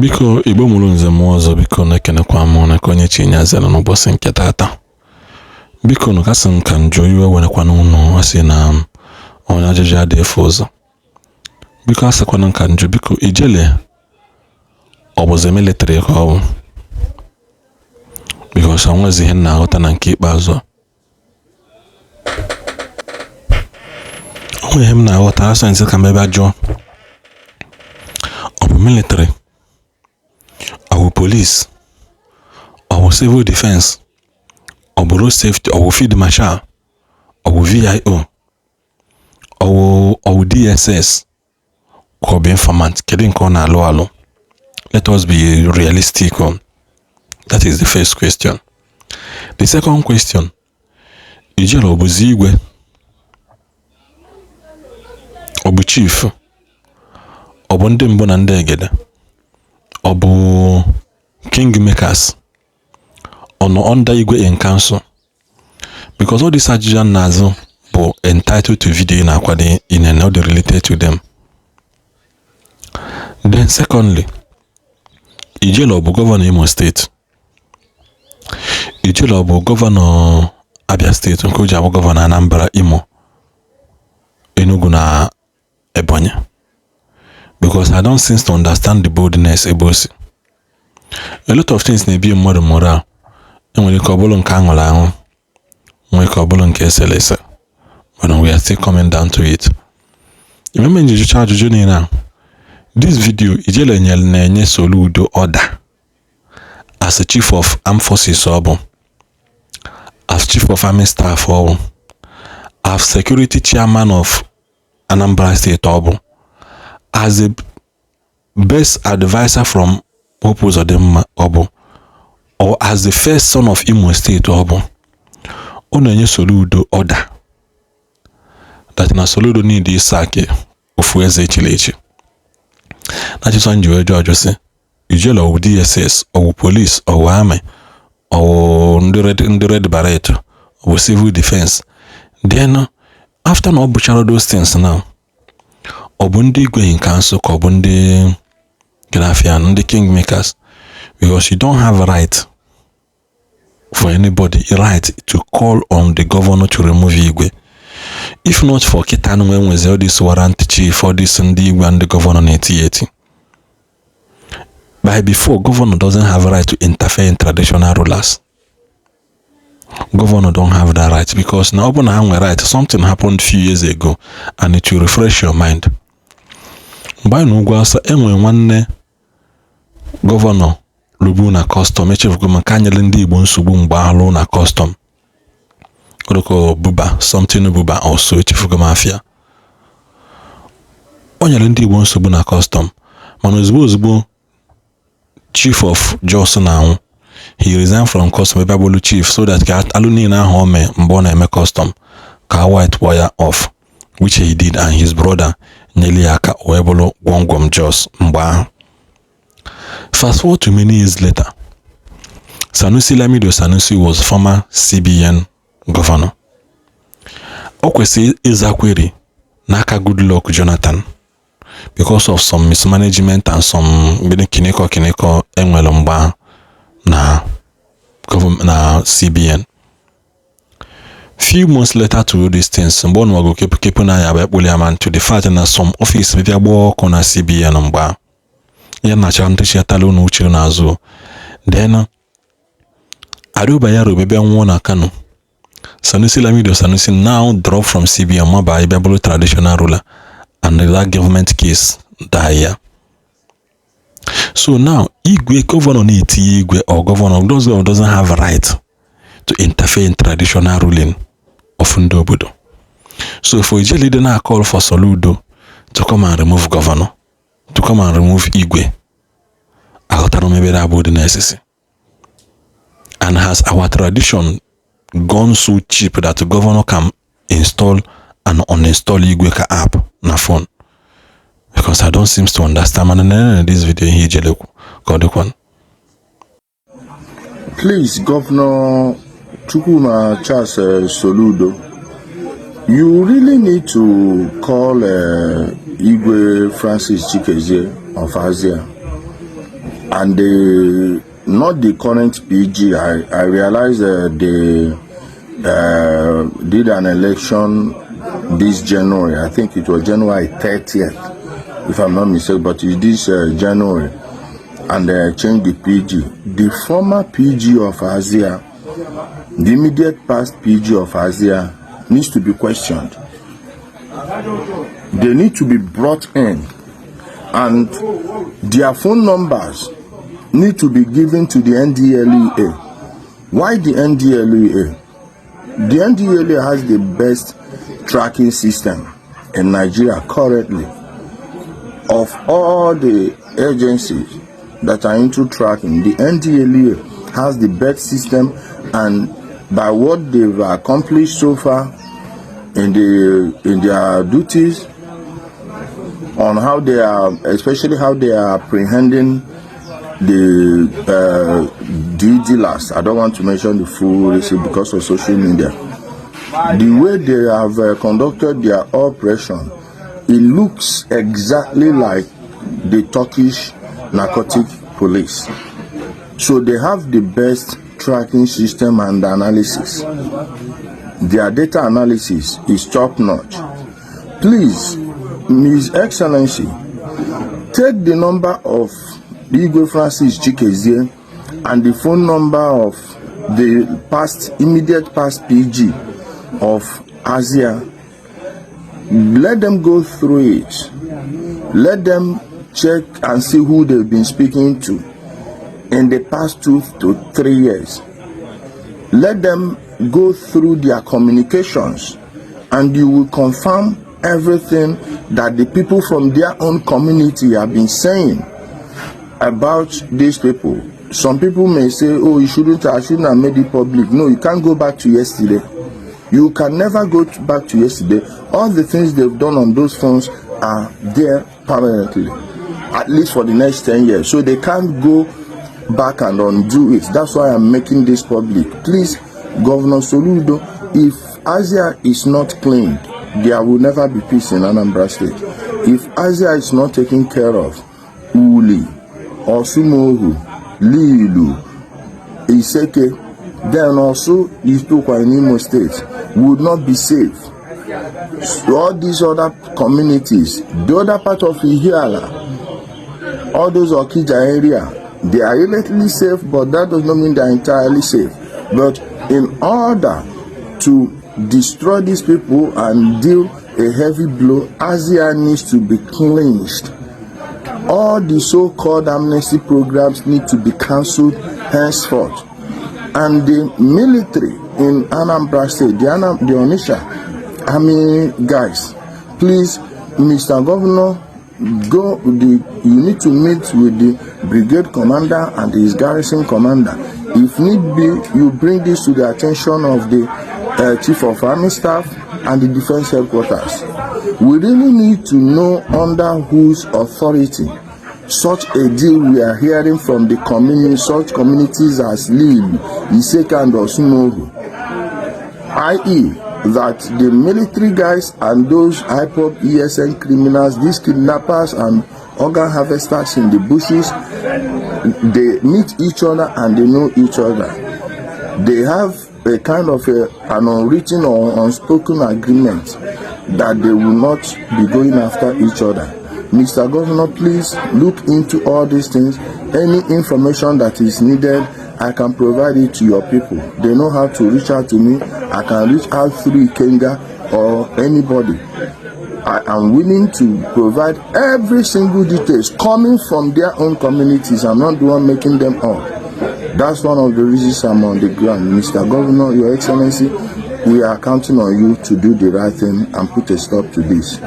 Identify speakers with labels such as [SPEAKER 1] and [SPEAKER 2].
[SPEAKER 1] Biko Igbo mụrụ nze m ọzọ, biko na-ekenekwa m na onye chi nyazere n'ụbọchị nke taata. Biko nụ kasị m ka njọ iwe wenekwa n'ụlọ asị na onye ajụjụ adị efu ụzọ. Biko asịkwana nka njọ, biko Ijele ọ bụzi military ka ọ bụ? Biko ọsọ nwezi ihe na-aghọta na nke ikpeazụ. O nwere ihe m na-aghọta asọ nsị ka m ebe ajụọ. Ọ bụ military? Ọ bụ police? Ọ bụ civil defense? Ọ bụ road safety? Ọ bụ field marshal? Ọ bụ VIO? Ọ bụ DSS? Ka ọ bụ informant? Kedu nke ọ na-alụ alụ? Let us be realistic. That is the first question. The second question, Ijele ọ bụzi igwe? Ọ bụ chief? Ọ bụ ndị mbụ na ndị egede? Ọ bụ king makers? Ọ nọ under igwe in council? Because all these ajụjụ na-azụ bụ entitled to video na-akwado in and not related to them. Then secondly, Ijele ọ bụ gọvanọ Imo State? Ijele ọ bụ gọvanọ Abia State nke o ji abụ gọvanọ Anambra, Imo, Enugu na Ebonyi? Because I don't seem to understand the boldness ebosi. A lot of things na-ebi mmadụ moral. Enwere ike ọ bụrụ nke aṅụrụ aṅụ, nwere ike ọ bụrụ nke esere ese, but we are still coming down to it. Remember njijucha ajụjụ niile. This video Ijele na-enye Soludo order as a chief of armed forces ọ bụ, as chief of army staff ọ bụ, as security chairman of Anambra State ọ bụ, as a best advisor from Hope Uzodimma ọ bụ, or as the first son of Imo State ọ bụ. Ọ na-enye Soludo order that na Soludo need ịsaki ofu eze echiri echi. That is one judge say Ijele ọ bụ DSS, ọ bụ police, ọ bụ army, ọ bụ ndị red beret, ọ bụ civil defense. Then after na ọ bụchara those things now, ọ bụ ndị igwe in council ka ọ bụ ndị grafian, ndị king makers? Because you don't have a right for anybody to call on the governor to remove igwe. If not for Kitanu when was all this warrant chief, all this and the governor na-eti. By before, governor doesn't have a right to interfere in traditional rulers. Governor don't have that right because now right, something happened few years ago and it will refresh your mind. By no gwasa enwe nwanne governor lubu na custom echefugo maka anyele ndị Igbo nsogbu mgbe alụ na custom. Odoko buba, something buba also echefugo mafia. Onyele ndị Igbo nsogbu na custom. Mana ozugbo chief of Jos now, he resigned from custom ebe chief so that ka alụ niile ahụ ome mgbe ọ na-eme custom ka white wire off, which he did, and his brother nyeli aka webolo gwongwom Jos mgbe ahụ. Fast forward to many years later, Sanusi Lamido Sanusi was former CBN governor. O kwesịrị ịza query n'aka Goodluck Jonathan because of some mismanagement and some kineko enwere mgbe na CBN. Few months later to these things, mgbe ọnụ ọgụ kepu na ya bụ man to the fact na some office bịa gbaa ọkụ na CBN mgbe ya na-achọ ntịchi atala unu uche n'azụ. Then Arubayaro bebe nwụọ na Kano. Sanusi Lamido Sanusi now drop from CBN maba ibabulu traditional ruler, and that government case die. So now igwe governor na-eti igwe or governor doesn't have a right to interfere in traditional ruling of ndị obodo. So for Ijele dey now call for Soludo to come and remove governor, to come and remove igwe, aghọtara m ebe that bụ dị necessary. And has our tradition gone so cheap that the governor can install and uninstall igwe app na phone? Because I don't seem to understand. And this video here, Ijele one.
[SPEAKER 2] Please, Governor Charles Soludo, you really need to call Igwe Francis Chikezie of Asia and not the current PG. I realized they did an election this January. I think it was January 30th, if I'm not mistaken, but it is January, and they changed the PG. The former PG of Asia, the immediate past PG of Asia, needs to be questioned. They need to be brought in, and their phone numbers need to be given to the NDLEA. Why the NDLEA? The NDLEA has the best tracking system in Nigeria currently. Of all the agencies that are into tracking, the NDLEA has the best system, and by what they've accomplished so far in their duties, on how they are, especially how they are apprehending the dealers. I don't want to mention the full receipt because of social media. The way they have conducted their operation, it looks exactly like the Turkish narcotic police. So they have the best tracking system and analysis. Their data analysis is top notch. Please, His Excellency, take the number of Igbo Francis Chikezie and the phone number of the immediate past PG of Asia. Let them go through it. Let them check and see who they've been speaking to in the past 2 to 3 years. Let them go through their communications, and you will confirm everything that the people from their own community have been saying about these people. Some people may say, oh, I shouldn't have made it public. No, you can't go back to yesterday. You can never go back to yesterday. All the things they've done on those phones are there permanently, at least for the next 10 years. So they can't go back and undo it. That's why I'm making this public. Please, Governor Soludo, if Asia is not cleaned, there will never be peace in Anambra State. If Asia is not taken care of, Uli, Osumohu, Lilu, Iseke, then also these people in Imo State would not be safe. So all these other communities, the other part of Ijele, all those Okija area, they are relatively safe, but that does not mean they are entirely safe. But in order to destroy these people and deal a heavy blow, Asia needs to be cleansed. All the so-called amnesty programs need to be cancelled henceforth. And the military in Anambra State, the Onitsha army guys, please, Mr. Governor, you need to meet with the brigade commander and his garrison commander. If need be, you bring this to the attention of the chief of army staff and the defense headquarters. We really need to know under whose authority such a deal we are hearing from the community, such communities as Lil, Iseka and Osumohu, i.e. that the military guys and those IPOP ESN criminals, these kidnappers and organ harvesters in the bushes, they meet each other and they know each other. They have a kind of an unwritten or unspoken agreement that they will not be going after each other. Mr. Governor, please look into all these things. Any information that is needed, I can provide it to your people. They know how to reach out to me. I can reach out through Ikenga or anybody. I am willing to provide every single details coming from their own communities. I'm not the one making them up. That's one of the reasons I'm on the ground. Mr. Governor, Your Excellency, we are counting on you to do the right thing and put a stop to this.